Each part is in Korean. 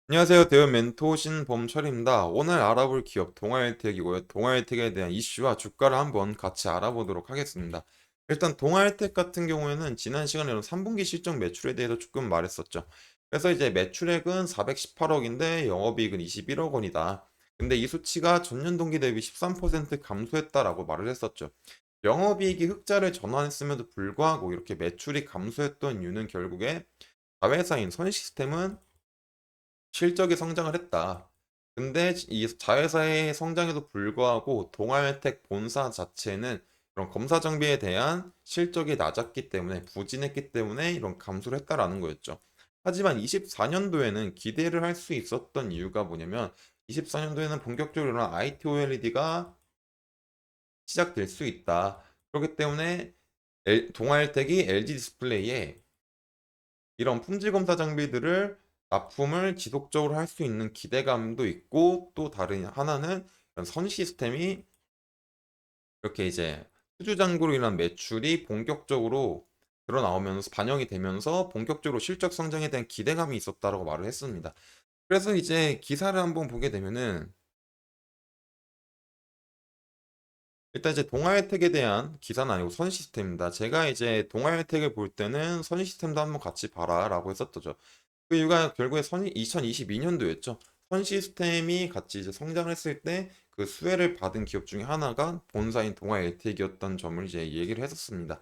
안녕하세요. 대우 멘토 신범철입니다. 오늘 알아볼 기업 동아일텍이고요. 동아일텍에 대한 이슈와 주가를 한번 같이 알아보도록 하겠습니다. 일단 동아일텍 같은 경우에는 지난 시간에 3분기 실적 매출에 대해서 조금 말했었죠. 그래서 이제 매출액은 418억인데 영업이익은 21억 원이다. 근데 이 수치가 전년 동기 대비 13% 감소했다라고 말을 했었죠. 영업이익이 흑자를 전환했음에도 불구하고 이렇게 매출이 감소했던 이유는 결국에 자회사인 선시스템은 실적이 성장을 했다. 근데 이 자회사의 성장에도 불구하고 동아일텍 본사 자체는 이런 검사 장비에 대한 실적이 낮았기 때문에 부진했기 때문에 이런 감소를 했다라는 거였죠. 하지만 24년도에는 기대를 할 수 있었던 이유가 뭐냐면 24년도에는 본격적으로 이런 IT OLED가 시작될 수 있다. 그렇기 때문에 동아일텍이 LG 디스플레이에 이런 품질 검사 장비들을 납품을 지속적으로 할 수 있는 기대감도 있고, 또 다른 하나는 선 시스템이 이렇게 이제 수주 잔고로 인한 매출이 본격적으로 드러나오면서 반영이 되면서 본격적으로 실적 성장에 대한 기대감이 있었다라고 말을 했습니다. 그래서 이제 기사를 한번 보게 되면은 일단 이제 동아일텍에 대한 기사는 아니고 선 시스템입니다. 제가 이제 동아일텍을 볼 때는 선 시스템도 한번 같이 봐라라고 했었죠. 그 이유가 결국에 2022년도였죠. 선 시스템이 같이 이제 성장을 했을 때 그 수혜를 받은 기업 중에 하나가 본사인 동아 엘텍이었던 점을 이제 얘기를 했었습니다.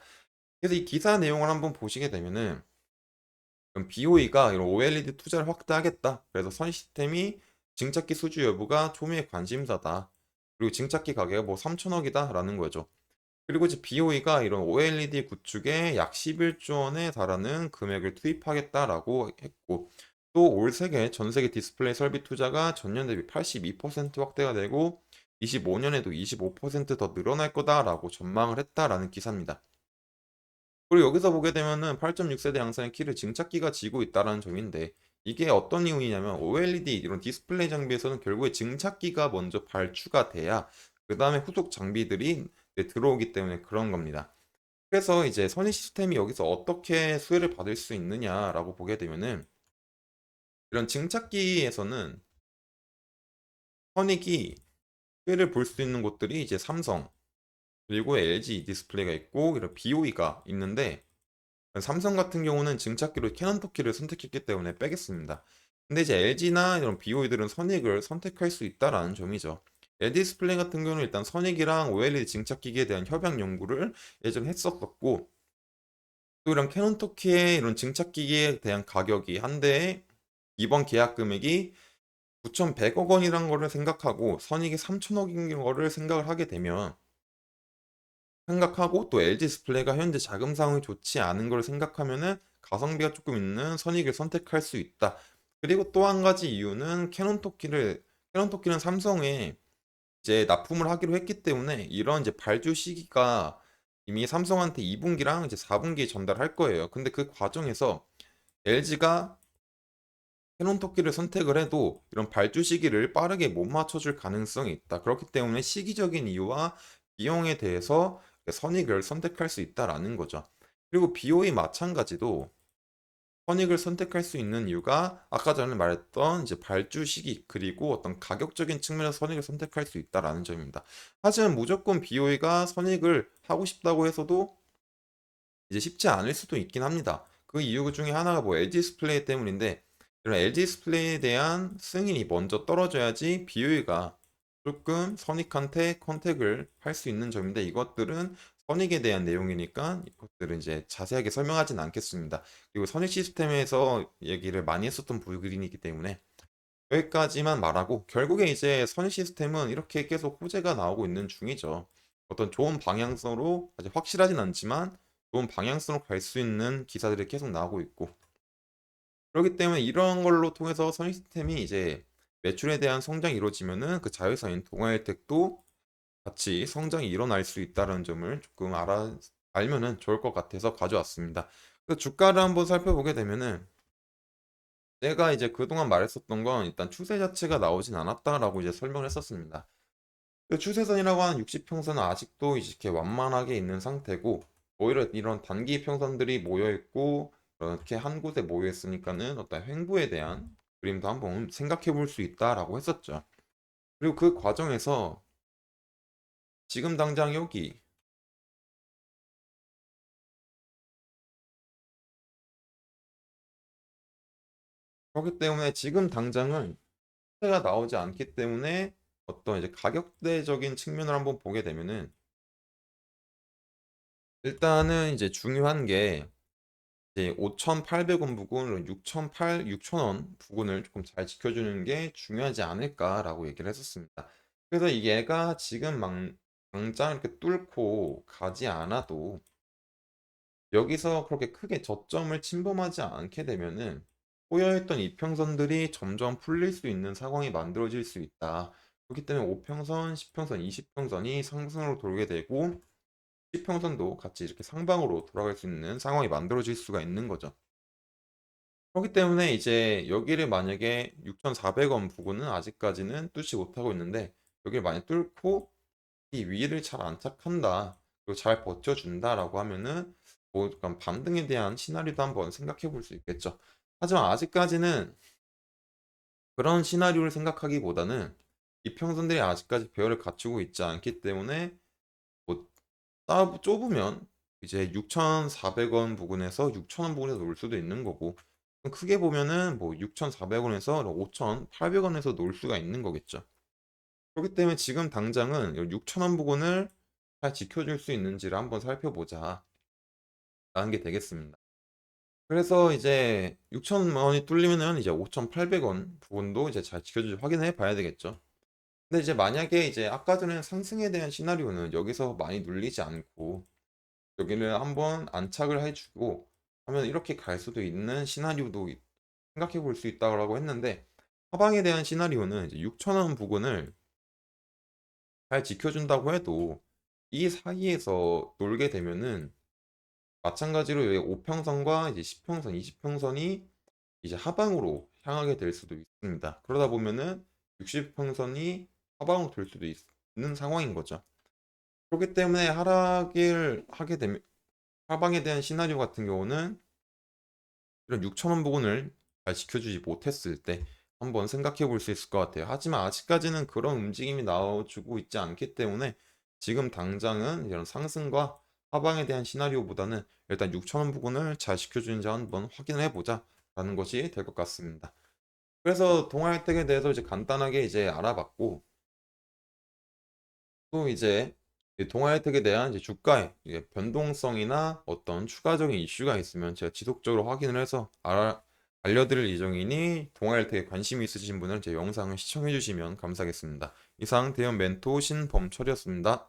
그래서 이 기사 내용을 한번 보시게 되면은 BOE가 이런 OLED 투자를 확대하겠다. 그래서 선 시스템이 증착기 수주 여부가 초미의 관심사다. 그리고 증착기 가격이 뭐 3천억이다라는 거죠. 그리고 이제 BOE가 이런 OLED 구축에 약 11조 원에 달하는 금액을 투입하겠다라고 했고, 또 올 세계 전 세계 디스플레이 설비 투자가 전년 대비 82% 확대가 되고 25년에도 25%더 늘어날 거다라고 전망을 했다라는 기사입니다. 그리고 여기서 보게 되면은 8.6세대 양산의 키를 증착기가 지고 있다라는 점인데, 이게 어떤 이유냐면 OLED 이런 디스플레이 장비에서는 결국에 증착기가 먼저 발주가 돼야 그 다음에 후속 장비들이 이제 들어오기 때문에 그런 겁니다. 그래서 이제 선의 시스템이 여기서 어떻게 수혜를 받을 수 있느냐라고 보게 되면은 이런 증착기에서는 선익이 수혜를 볼 수 있는 곳들이 이제 삼성 그리고 LG 디스플레이가 있고 이런 BOE가 있는데, 삼성 같은 경우는 증착기로 캐논 터키를 선택했기 때문에 빼겠습니다. 근데 이제 LG나 이런 BOE들은 선익을 선택할 수 있다라는 점이죠. LG 디스플레이 같은 경우는 일단 선익이랑 OLED 증착기기에 대한 협약 연구를 예전에 했었었고, 또 이런 캐논 터키의 이런 증착기기에 대한 가격이 한 대에 이번 계약 금액이 9,100억 원이란 거를 생각하고 선익이 3천억인 거를 생각을 하게 되면, 생각하고 또 LG 디스플레이가 현재 자금 상황이 좋지 않은 걸 생각하면은 가성비가 조금 있는 선익을 선택할 수 있다. 그리고 또 한 가지 이유는 캐논 토키는 삼성에 이제 납품을 하기로 했기 때문에 이런 이제 발주 시기가 이미 삼성한테 2분기랑 이제 4분기에 전달할 거예요. 근데 그 과정에서 LG가 캐논 토끼를 선택을 해도 이런 발주 시기를 빠르게 못 맞춰줄 가능성이 있다. 그렇기 때문에 시기적인 이유와 비용에 대해서 선익을 선택할 수 있다라는 거죠. 그리고 BOE 마찬가지도 선익을 선택할 수 있는 이유가 아까 전에 말했던 이제 발주 시기 그리고 어떤 가격적인 측면에서 선익을 선택할 수 있다라는 점입니다. 하지만 무조건 BOE가 선익을 하고 싶다고 해서도 이제 쉽지 않을 수도 있긴 합니다. 그 이유 중에 하나가 뭐 LG 디스플레이 때문인데, 이런 LG 디스플레이에 대한 승인이 먼저 떨어져야지 BOE가 조금 선익한테 컨택을 할 수 있는 점인데, 이것들은 선익에 대한 내용이니까 이것들은 이제 자세하게 설명하진 않겠습니다. 그리고 선익 시스템에서 얘기를 많이 했었던 부분이기 때문에 여기까지만 말하고, 결국에 이제 선익 시스템은 이렇게 계속 호재가 나오고 있는 중이죠. 어떤 좋은 방향성으로 아직 확실하진 않지만 좋은 방향성으로 갈 수 있는 기사들이 계속 나오고 있고, 그렇기 때문에 이런 걸로 통해서 선익 시스템이 이제 매출에 대한 성장이 이루어지면은 그 자회사인 동아일텍도 같이 성장이 일어날 수 있다는 점을 조금 알면은 좋을 것 같아서 가져왔습니다. 그래서 주가를 한번 살펴보게 되면은 내가 이제 그동안 말했었던 건 일단 추세 자체가 나오진 않았다라고 이제 설명을 했었습니다. 그 추세선이라고 하는 60평선은 아직도 이렇게 완만하게 있는 상태고, 오히려 이런 단기 평선들이 모여 있고 이렇게 한 곳에 모여 있으니까는 어떤 횡보에 대한 그림도 한번 생각해 볼 수 있다라고 했었죠. 그리고 그 과정에서 지금 당장 여기 그렇기 때문에 지금 당장은 시세가 나오지 않기 때문에 어떤 이제 가격대적인 측면을 한번 보게 되면은 일단은 이제 중요한 게 이제 5,800원 부근, 6,000원 부근을 조금 잘 지켜주는 게 중요하지 않을까라고 얘기를 했었습니다. 그래서 이 얘가 지금 당장 이렇게 뚫고 가지 않아도 여기서 그렇게 크게 저점을 침범하지 않게 되면은 꼬여있던 이평선들이 점점 풀릴 수 있는 상황이 만들어질 수 있다. 그렇기 때문에 5평선, 10평선, 20평선이 상승으로 돌게 되고 10평선도 같이 이렇게 상방으로 돌아갈 수 있는 상황이 만들어질 수가 있는 거죠. 그렇기 때문에 이제 여기를 만약에 6,400원 부근은 아직까지는 뚫지 못하고 있는데 여기를 만약 뚫고 이 위를 잘 안착한다. 그리고 잘 버텨준다라고 하면은 뭐 약간 반등에 대한 시나리오도 한번 생각해 볼 수 있겠죠. 하지만 아직까지는 그런 시나리오를 생각하기보다는 이평선들이 아직까지 배열을 갖추고 있지 않기 때문에 뭐 좁으면 이제 6,400원 부근에서 6,000원 부근에서 놀 수도 있는 거고 크게 보면은 뭐 6,400원에서 5,800원에서 놀 수가 있는 거겠죠. 그렇기 때문에 지금 당장은 6,000원 부근을 잘 지켜줄 수 있는지를 한번 살펴보자 라는 게 되겠습니다. 그래서 이제 6,000원이 뚫리면은 이제 5,800원 부분도 이제 잘 지켜주지 확인해 봐야 되겠죠. 근데 이제 만약에 이제 아까 전에 상승에 대한 시나리오는 여기서 많이 눌리지 않고 여기를 한번 안착을 해주고 하면 이렇게 갈 수도 있는 시나리오도 생각해 볼 수 있다고 했는데 하방에 대한 시나리오는 이제 6,000원 부근을 잘 지켜준다고 해도 이 사이에서 놀게 되면은 마찬가지로 여기 5평선과 이제 10평선, 20평선이 이제 하방으로 향하게 될 수도 있습니다. 그러다 보면은 60평선이 하방으로 될 수도 있는 상황인 거죠. 그렇기 때문에 하락을 하게 되면 하방에 대한 시나리오 같은 경우는 이런 6,000원 부근을 잘 지켜주지 못했을 때 한번 생각해 볼 수 있을 것 같아요. 하지만 아직까지는 그런 움직임이 나와주고 있지 않기 때문에 지금 당장은 이런 상승과 하방에 대한 시나리오보다는 일단 6,000원 부근을 잘 지켜주는지 한번 확인을 해보자 라는 것이 될 것 같습니다. 그래서 동아일텍에 대해서 이제 간단하게 이제 알아봤고 또 이제 이 동아일텍에 대한 이제 주가의 이제 변동성이나 어떤 추가적인 이슈가 있으면 제가 지속적으로 확인을 해서 알려드릴 예정이니 동아일텍에 관심이 있으신 분은 제 영상을 시청해 주시면 감사하겠습니다. 이상 대형 멘토 신범철이었습니다.